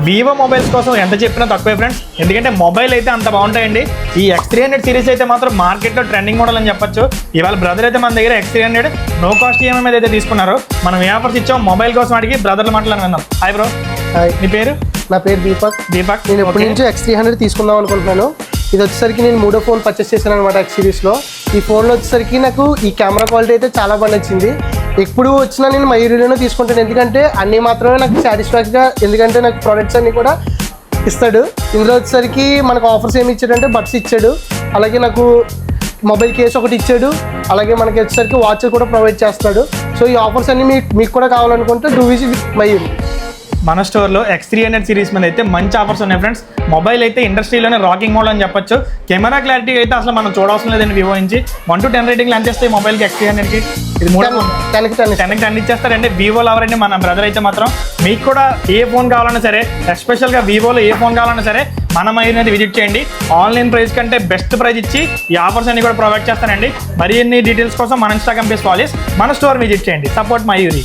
Vivo mobiles కోసం ఎంత చెప్పినా తక్కువే ఫ్రెండ్స్, ఎందుకంటే మొబైల్ అయితే అంత బాగుంటాయండి. ఈ X300 సిరీస్ అయితే మాత్రం మార్కెట్లో ట్రెండింగ్ మోడల్ అని చెప్పొచ్చు. ఇవాళ బ్రదర్ అయితే మన దగ్గర X300 నో కాస్ట్ ఈఎంఐ మీద అయితే తీసుకున్నారు. మనం ఏ ఆఫర్స్ ఇచ్చాం మొబైల్ కోసం అడిగి బ్రదర్ల మాటలను విందాం. Hi bro. హాయ్, మీ పేరు? నా పేరు దీపక్. నేను ఎప్పటి నుంచి X300 తీసుకుందాం అనుకుంటున్నాను. ఇది వచ్చేసరికి నేను 3వ ఫోన్ పర్చేస్ చేశాను అనమాట X సిరీస్లో. ఈ ఫోన్లో వచ్చేసరికి నాకు ఈ కెమెరా క్వాలిటీ అయితే చాలా బాగా నచ్చింది. ఎప్పుడు వచ్చినా నేను మయూరిలోనే తీసుకుంటాను, ఎందుకంటే అన్నీ మాత్రమే నాకు సాటిస్ఫాక్టరీగా, ఎందుకంటే నాకు ప్రోడక్ట్స్ అన్నీ కూడా ఇస్తాడు. ఇందులో వచ్చేసరికి మనకు ఆఫర్స్ ఏమి ఇచ్చాడంటే బడ్స్ ఇచ్చాడు, అలాగే నాకు మొబైల్ కేస్ ఒకటి ఇచ్చాడు, అలాగే మనకి వచ్చేసరికి వాచ్ కూడా ప్రొవైడ్ చేస్తాడు. సో ఈ ఆఫర్స్ అన్నీ మీకు కూడా కావాలనుకుంటే డూ విజిట్ మయూరి. మన స్టోర్లో X300 సిరీస్ మీద అయితే మంచి ఆఫర్స్ ఉన్నాయి ఫ్రెండ్స్. మొబైల్ అయితే ఇండస్ట్రీలోనే రాకింగ్ మోడల్ అని చెప్పొచ్చు. కెమెరా క్లారిటీ అయితే అసలు మనం చూడవసరం లేదండి. వివో నుంచి 1 to 10 రేటింగ్లు ఎంత ఇస్తాయి మొబైల్కి X300కి? ఇది 10 ఇచ్చేస్తారండి. వివోలో ఎవరండి మన బ్రదర్ అయితే మాత్రం మీకు కూడా ఏ ఫోన్ కావాలన్నా సరే, ఎస్పెషల్గా వివోలో ఏ ఫోన్ కావాలన్నా సరే మన మయూరిని అయితే విజిట్ చేయండి. ఆన్లైన్ ప్రైస్ కంటే బెస్ట్ ప్రైస్ ఇచ్చి ఈ ఆఫర్స్ అన్ని కూడా ప్రొవైడ్ చేస్తానండి. మరిన్ని డీటెయిల్స్ కోసం మన ఇన్స్టాగ్రామ్ పేజ్ ఫాలో చేసి మన స్టోర్ విజిట్ చేయండి. సపోర్ట్ మయూరి.